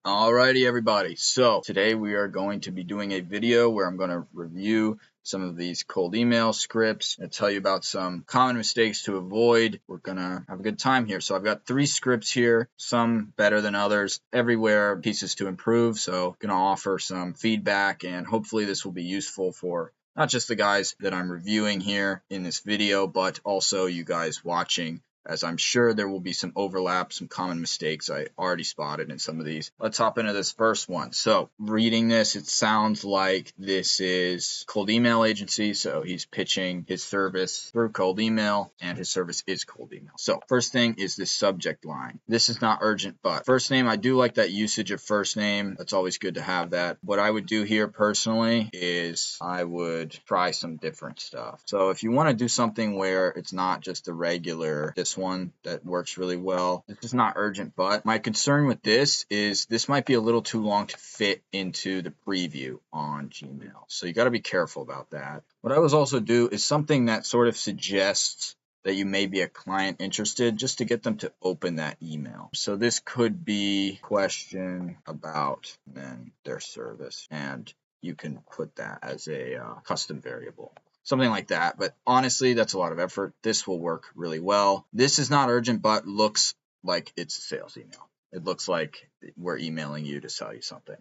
Alrighty everybody, so today we are going to be doing a video where I'm going to review some of these cold email scripts and tell you about some common mistakes to avoid. We're going to have a good time here. So I've got 3 scripts here, some better than others, everywhere pieces to improve. So I'm going to offer some feedback and hopefully this will be useful for not just the guys that I'm reviewing here in this video, but also you guys watching, as I'm sure there will be some overlap, some common mistakes I already spotted in some of these. Let's hop into this first one. So reading this, it sounds like this is cold email agency. So he's pitching his service through cold email and his service is cold email. So first thing is this subject line. This is not urgent, but first name, I do like that usage of first name. That's always good to have that. What I would do here personally is I would try some different stuff. So if you want to do something where it's not just a regular, this one that works really well. This is not urgent, but my concern with this is this might be a little too long to fit into the preview on Gmail. So you got to be careful about that. What I would also do is something that sort of suggests that you may be a client interested, just to get them to open that email. So this could be question about then their service, and you can put that as a custom variable. Something like that, but honestly, that's a lot of effort. This will work really well. This is not urgent, but looks like it's a sales email. It looks like we're emailing you to sell you something.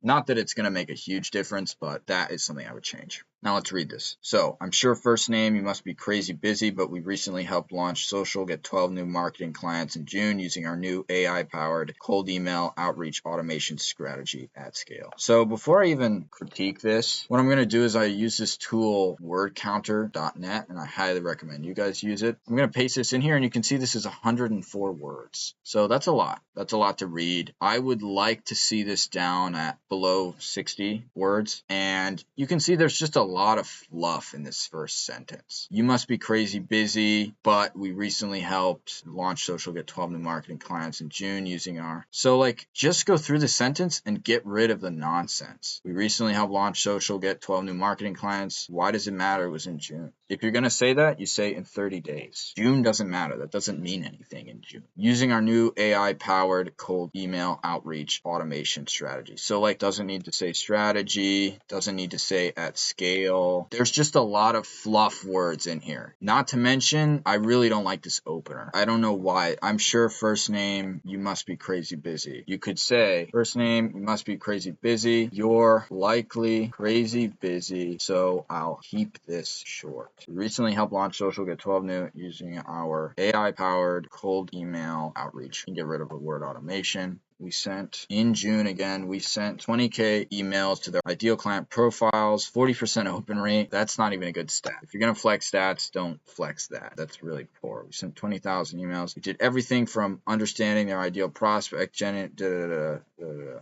Not that it's going to make a huge difference, but that is something I would change. Now let's read this. So I'm sure first name, you must be crazy busy, but we recently helped launch social, get 12 new marketing clients in June using our new AI-powered cold email outreach automation strategy at scale. So before I even critique this, what I'm going to do is I use this tool wordcounter.net, and I highly recommend you guys use it. I'm going to paste this in here, and you can see this is 104 words. So that's a lot. That's a lot to read. I would like to see this down at below 60 words, and you can see there's just a lot of fluff in this first sentence. You must be crazy busy, but we recently helped launch social, get 12 new marketing clients in June using our... So like, just go through the sentence and get rid of the nonsense. We recently helped launch social, get 12 new marketing clients. Why does it matter it was in June? If you're going to say that, you say in 30 days. June doesn't matter. That doesn't mean anything in June. Using our new AI-powered cold email outreach automation strategy. So like, doesn't need to say strategy, doesn't need to say at scale. There's just a lot of fluff words in here. Not to mention, I really don't like this opener. I don't know why. I'm sure first name, you must be crazy busy. You could say, first name, you must be crazy busy. You're likely crazy busy, so I'll keep this short. We recently helped launch social, get 12 new using our AI-powered cold email outreach. You can get rid of the word automation. We sent in June again, we sent 20K emails to their ideal client profiles, 40% open rate. That's not even a good stat. If you're going to flex stats, don't flex that. That's really poor. We sent 20,000 emails. We did everything from understanding their ideal prospect,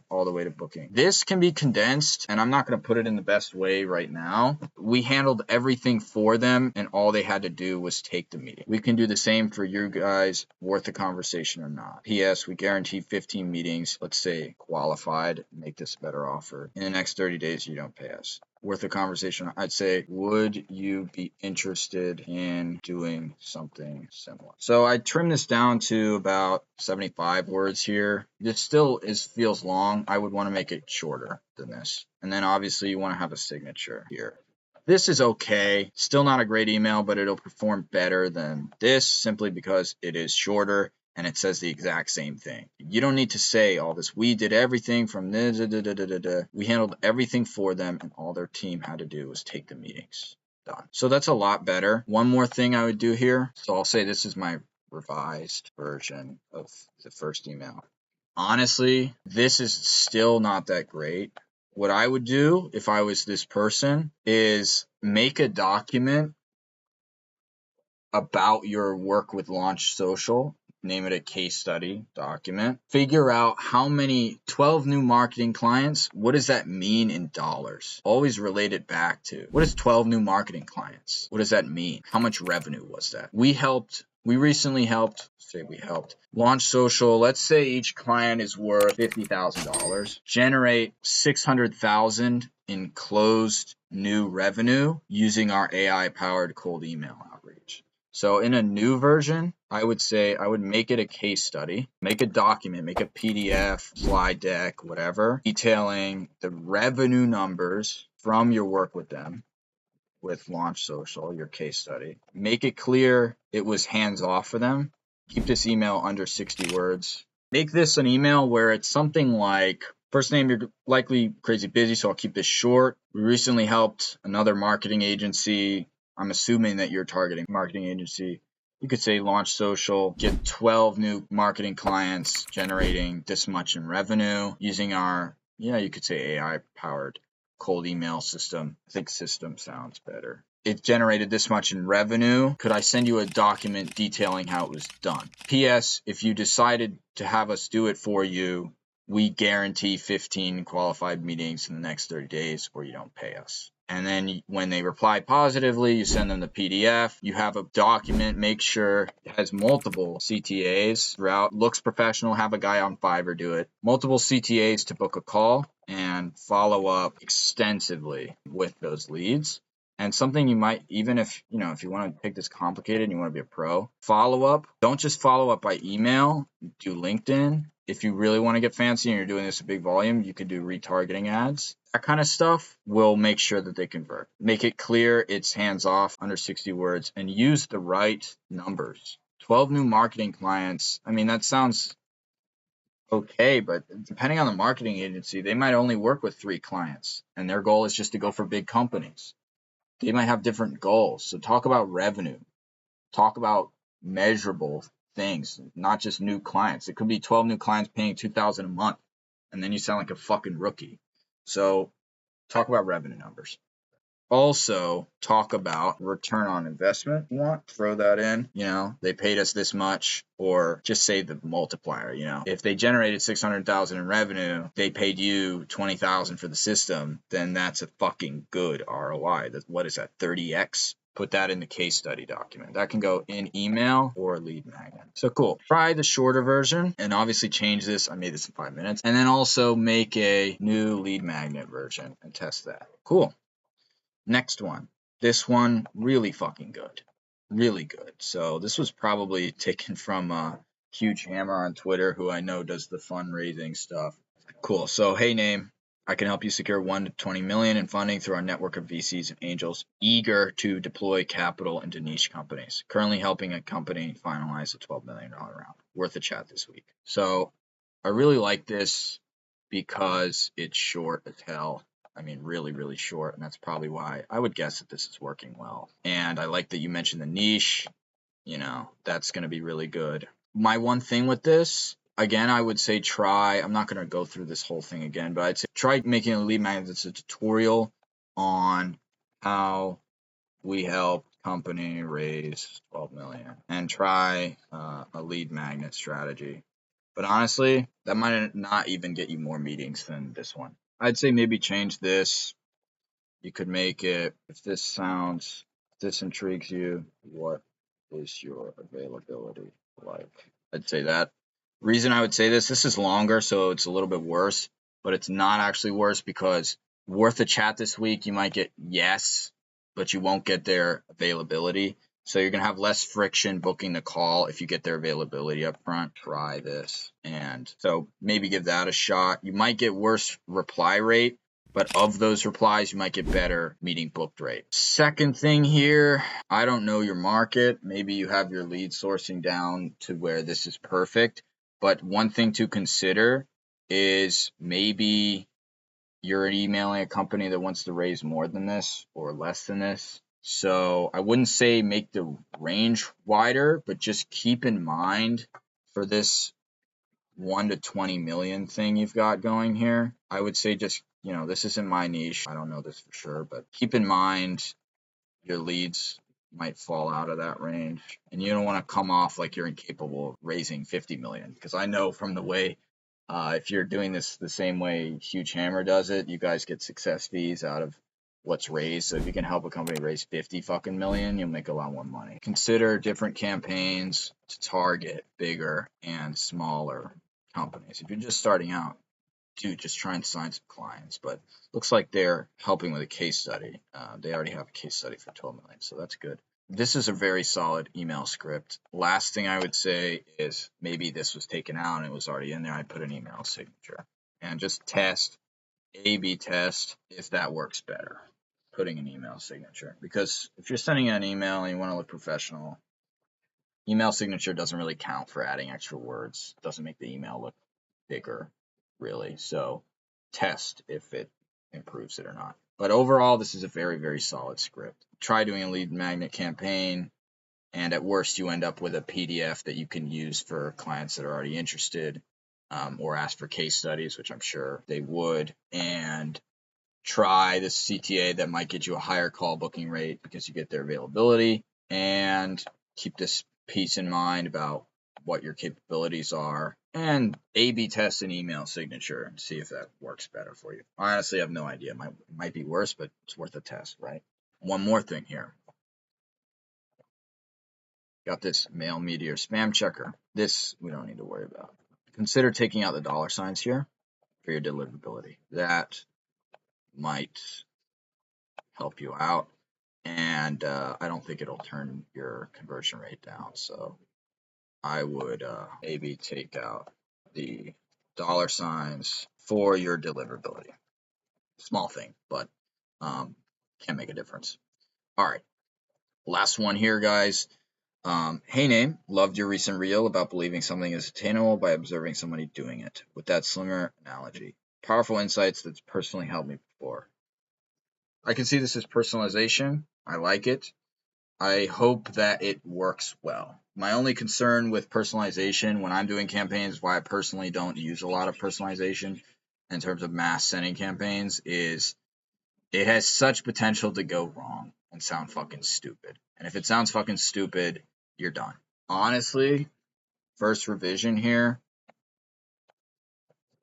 all the way to booking. This can be condensed, and I'm not going to put it in the best way right now. We handled everything for them, and all they had to do was take the meeting. We can do the same for you guys, worth the conversation or not. P.S. We guarantee 15 meetings. Let's say qualified, make this a better offer. In the next 30 days, you don't pay us. Worth a conversation. I'd say, would you be interested in doing something similar? So I trimmed this down to about 75 words here. This still feels long. I would want to make it shorter than this. And then obviously you want to have a signature here. This is okay. Still not a great email, but it'll perform better than this simply because it is shorter and it says the exact same thing. You don't need to say all this. We did everything from this, we handled everything for them, and all their team had to do was take the meetings. Done. So that's a lot better. One more thing I would do here. So I'll say this is my revised version of the first email. Honestly, this is still not that great. What I would do if I was this person is make a document about your work with Launch Social. Name it a case study document. Figure out how many 12 new marketing clients, what does that mean in dollars? Always relate it back to, what is 12 new marketing clients? What does that mean? How much revenue was that? We recently helped Launch Social. Let's say each client is worth $50,000. Generate $600,000 in closed new revenue using our AI-powered cold email outreach. So in a new version, I would say I would make it a case study, make a document, make a PDF, slide deck, whatever, detailing the revenue numbers from your work with them, with Launch Social, your case study. Make it clear it was hands off for them. Keep this email under 60 words. Make this an email where it's something like, first name, you're likely crazy busy, so I'll keep this short. We recently helped another marketing agency. I'm assuming that you're targeting marketing agency. You could say Launch Social, get 12 new marketing clients generating this much in revenue using our, you could say AI powered cold email system. I think system sounds better. It generated this much in revenue. Could I send you a document detailing how it was done? P.S. If you decided to have us do it for you, we guarantee 15 qualified meetings in the next 30 days or you don't pay us. And then when they reply positively, you send them the PDF. You have a document, make sure it has multiple CTAs throughout. Looks professional, have a guy on Fiverr do it. Multiple CTAs to book a call and follow up extensively with those leads. And something you might, even if you want to take this complicated and you want to be a pro, follow up. Don't just follow up by email, do LinkedIn. If you really want to get fancy and you're doing this a big volume, you could do retargeting ads. That kind of stuff will make sure that they convert. Make it clear it's hands off, under 60 words, and use the right numbers. 12 new marketing clients. I mean, that sounds okay, but depending on the marketing agency, they might only work with 3 clients, and their goal is just to go for big companies. They might have different goals. So talk about revenue. Talk about measurable things, not just new clients. It could be 12 new clients paying $2,000 a month, and then you sound like a fucking rookie. So talk about revenue numbers. Also talk about return on investment. You want throw that in, they paid us this much, or just say the multiplier. If they generated 600,000 in revenue, they paid you 20,000 for the system, then that's a fucking good ROI. What is that, 30x? Put that in the case study document. That can go in email or lead magnet. So cool. Try the shorter version and obviously change this. I made this in 5 minutes. And then also make a new lead magnet version and test that. Cool. Next one. This one, really fucking good. Really good. So this was probably taken from Huge Hammer on Twitter, who I know does the fundraising stuff. Cool. So, hey, name. I can help you secure 1 to 20 million in funding through our network of VCs and angels eager to deploy capital into niche companies. Currently helping a company finalize a $12 million round. Worth a chat this week. So I really like this because it's short as hell. I mean, really, really short. And that's probably why I would guess that this is working well. And I like that you mentioned the niche. That's going to be really good. My one thing with this, again, I would say I'm not going to go through this whole thing again, but I'd say try making a lead magnet that's a tutorial on how we help company raise 12 million and try a lead magnet strategy. But honestly, that might not even get you more meetings than this one. I'd say maybe change this. You could make it, if this intrigues you, what is your availability like? I'd say that. Reason I would say this is longer, so it's a little bit worse, but it's not actually worse because worth a chat this week, you might get yes, but you won't get their availability. So you're going to have less friction booking the call if you get their availability up front. Try this. And so maybe give that a shot. You might get worse reply rate, but of those replies, you might get better meeting booked rate. Second thing here, I don't know your market. Maybe you have your lead sourcing down to where this is perfect. But one thing to consider is maybe you're emailing a company that wants to raise more than this or less than this. So I wouldn't say make the range wider, but just keep in mind for this 1 to 20 million thing you've got going here, I would say just, this isn't my niche. I don't know this for sure, but keep in mind your leads might fall out of that range, and you don't want to come off like you're incapable of raising 50 million, because I know from the way if you're doing this the same way Huge Hammer does it, you guys get success fees out of what's raised. So if you can help a company raise 50 fucking million, you'll make a lot more money. Consider different campaigns to target bigger and smaller companies. If you're just starting out, dude, just try and sign some clients. But looks like they're helping with a case study. They already have a case study for 12 million, so that's good. this is a very solid email script. Last thing I would say is maybe this was taken out and it was already in there. I put an email signature and just test, A/B test if that works better, putting an email signature. Because if you're sending an email and you want to look professional, email signature doesn't really count for adding extra words. It doesn't make the email look bigger, really. So test if it improves it or not. But overall, this is a very, very solid script. Try doing a lead magnet campaign, and at worst, you end up with a PDF that you can use for clients that are already interested, or ask for case studies, which I'm sure they would, and try the CTA that might get you a higher call booking rate because you get their availability, and keep this piece in mind about what your capabilities are, and A/B test an email signature and see if that works better for you. I honestly have no idea. It might be worse, but it's worth a test, right? One more thing here. Got this mail media spam checker. This we don't need to worry about. Consider taking out the dollar signs here for your deliverability. That might help you out, and I don't think it'll turn your conversion rate down. So I would maybe take out the dollar signs for your deliverability. Small thing, but can make a difference. All right, last one here, guys. Hey name, loved your recent reel about believing something is attainable by observing somebody doing it. With that slimmer analogy, powerful insights that's personally helped me before. I can see this as personalization. I like it. I hope that it works well. My only concern with personalization when I'm doing campaigns, why I personally don't use a lot of personalization in terms of mass sending campaigns, is it has such potential to go wrong and sound fucking stupid. And if it sounds fucking stupid, you're done. Honestly, first revision here,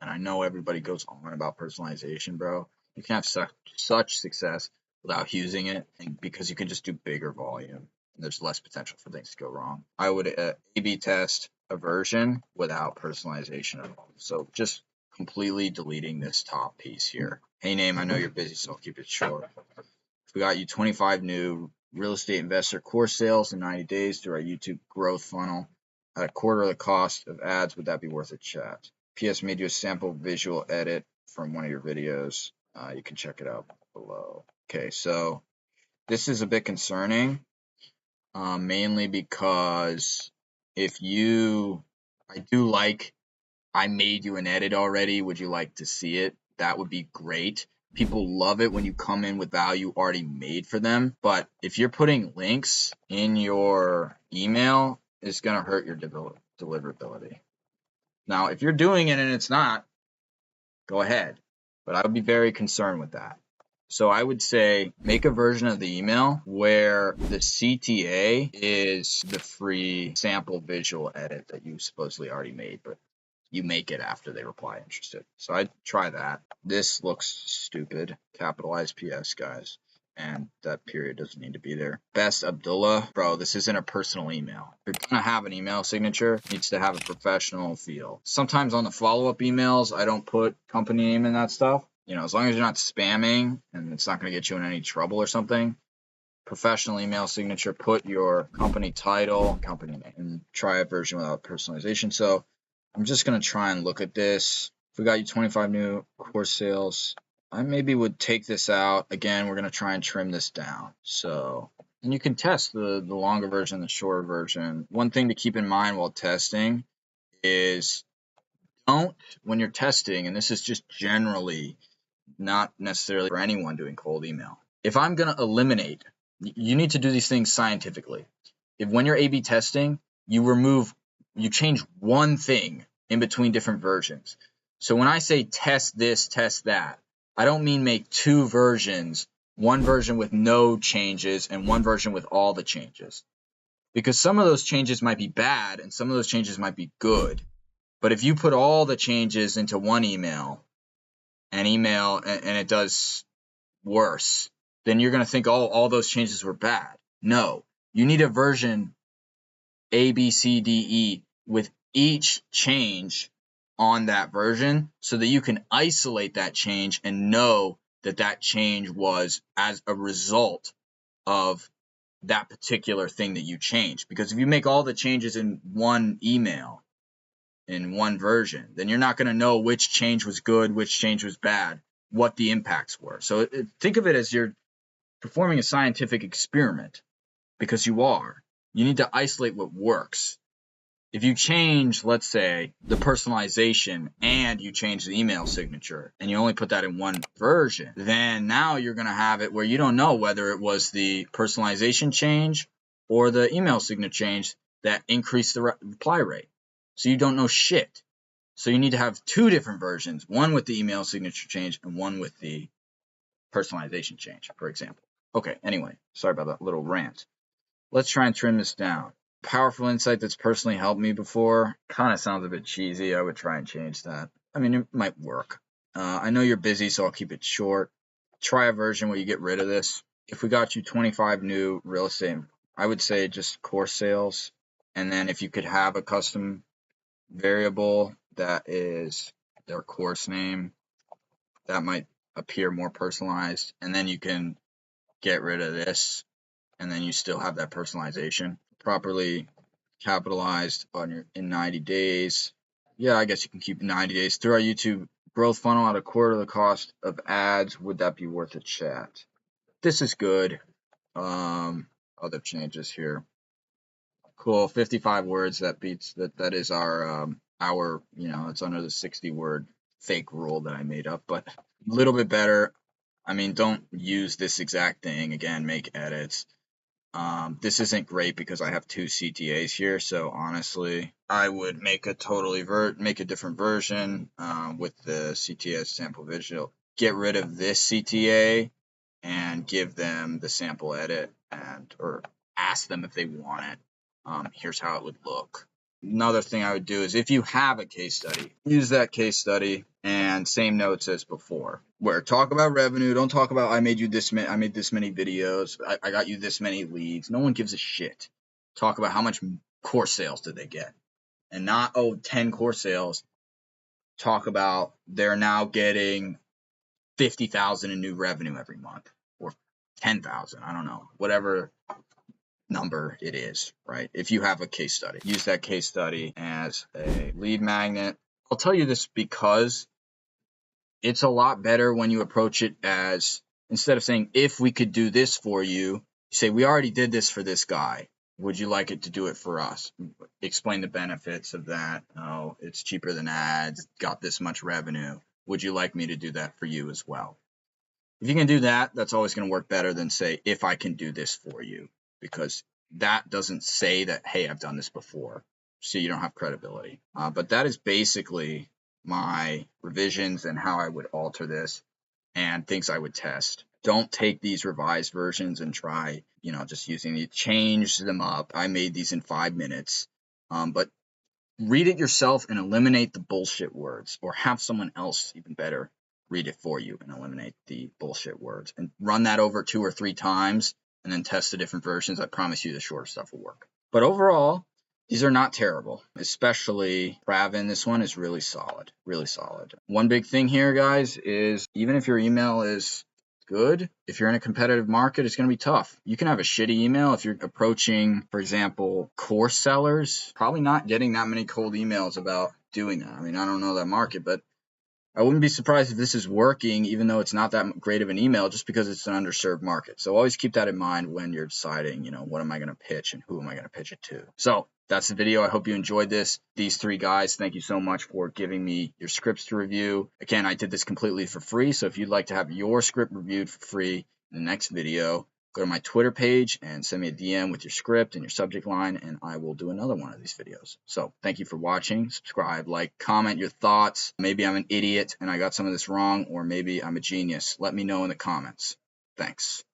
and I know everybody goes on about personalization, bro. You can have such success without using it because you can just do bigger volume and there's less potential for things to go wrong. I would A/B test a version without personalization at all. So just completely deleting this top piece here. Hey name, I know you're busy, so I'll keep it short. We got you 25 new real estate investor course sales in 90 days through our YouTube growth funnel at a quarter of the cost of ads. Would that be worth a chat? PS made you a sample visual edit from one of your videos. You can check it out below. Okay, so this is a bit concerning, mainly because if you, I made you an edit already. Would you like to see it? That would be great. People love it when you come in with value already made for them. But if you're putting links in your email, it's going to hurt your deliverability. Now, if you're doing it and it's not, go ahead. But I would be very concerned with that. So I would say make a version of the email where the CTA is the free sample visual edit that you supposedly already made, but you make it after they reply interested. So I'd try that. This looks stupid. Capitalized PS, guys. And that period doesn't need to be there. Best Abdullah. Bro, this isn't a personal email. If you're going to have an email signature, it needs to have a professional feel. Sometimes on the follow-up emails, I don't put company name in that stuff. You know, as long as you're not spamming and it's not going to get you in any trouble or something, professional email signature, put your company title, company name, and try a version without personalization. So I'm just going to try and look at this. If we got you 25 new course sales, I maybe would take this out. Again, we're going to try and trim this down. So, and you can test the longer version, the shorter version. One thing to keep in mind while testing is don't, when you're testing, and this is just generally not necessarily for anyone doing cold email. If I'm going to eliminate, you need to do these things scientifically. If when you're A/B testing, you change one thing in between different versions. So when I say test this, test that, I don't mean make two versions, one version with no changes and one version with all the changes. Because some of those changes might be bad and some of those changes might be good. But if you put all the changes into one email and it does worse, then you're going to think all those changes were bad. No, you need a version A, B, C, D, E with each change on that version so that you can isolate that change and know that that change was as a result of that particular thing that you changed. Because if you make all the changes in one email, in one version, then you're not going to know which change was good, which change was bad, what the impacts were. So think of it as you're performing a scientific experiment, because you are. You need to isolate what works. If you change, let's say, the personalization and you change the email signature and you only put that in one version, then now you're going to have it where you don't know whether it was the personalization change or the email signature change that increased the reply rate. So you don't know shit. So you need to have two different versions, one with the email signature change and one with the personalization change, for example. Okay, anyway, sorry about that little rant. Let's try and trim this down. Powerful insight that's personally helped me before. Kind of sounds a bit cheesy. I would try and change that. I mean, it might work. I know you're busy, so I'll keep it short. Try a version where you get rid of this. If we got you 25 new real estate, I would say just course sales. And then if you could have a custom variable that is their course name, that might appear more personalized. And then you can get rid of this, and then you still have that personalization. Properly capitalized on your in 90 days. Yeah, I guess you can keep 90 days. Through our YouTube growth funnel at a quarter of the cost of ads, would that be worth a chat? This is good. Other changes here. Cool, 55 words. That beats that is our it's under the 60 word fake rule that I made up, but a little bit better. I mean, don't use this exact thing again, make edits. This isn't great because I have two CTAs here, so honestly, I would make a different version with the CTA sample visual. Get rid of this CTA and give them the sample edit, or ask them if they want it. Here's how it would look. Another thing I would do is, if you have a case study, use that case study and same notes as before. Where talk about revenue, don't talk about I made this many videos, I got you this many leads. No one gives a shit. Talk about how much course sales did they get, and not 10 course sales. Talk about they're now getting 50,000 in new revenue every month, or 10,000. I don't know, whatever number it is, right? If you have a case study, use that case study as a lead magnet. I'll tell you this because it's a lot better when you approach it as, instead of saying, if we could do this for you, you say, we already did this for this guy. Would you like it to do it for us? Explain the benefits of that. Oh, it's cheaper than ads, got this much revenue. Would you like me to do that for you as well? If you can do that, that's always going to work better than say, if I can do this for you, because that doesn't say that, hey, I've done this before, so you don't have credibility. But that is basically my revisions and how I would alter this and things I would test. Don't take these revised versions and try, just using it. Change them up. I made these in 5 minutes, but read it yourself and eliminate the bullshit words, or have someone else even better read it for you and eliminate the bullshit words, and run that over 2 or 3 times and then test the different versions. I promise you the shorter stuff will work. But overall, these are not terrible, especially Pravin. This one is really solid, really solid. One big thing here, guys, is even if your email is good, if you're in a competitive market, it's going to be tough. You can have a shitty email if you're approaching, for example, course sellers. Probably not getting that many cold emails about doing that. I mean, I don't know that market, but I wouldn't be surprised if this is working, even though it's not that great of an email, just because it's an underserved market. So always keep that in mind when you're deciding, what am I going to pitch and who am I going to pitch it to. So that's the video. I hope you enjoyed this. These 3 guys, thank you so much for giving me your scripts to review. Again, I did this completely for free. So if you'd like to have your script reviewed for free in the next video, go to my Twitter page and send me a DM with your script and your subject line, and I will do another one of these videos. So thank you for watching. Subscribe, like, comment your thoughts. Maybe I'm an idiot and I got some of this wrong, or maybe I'm a genius. Let me know in the comments. Thanks.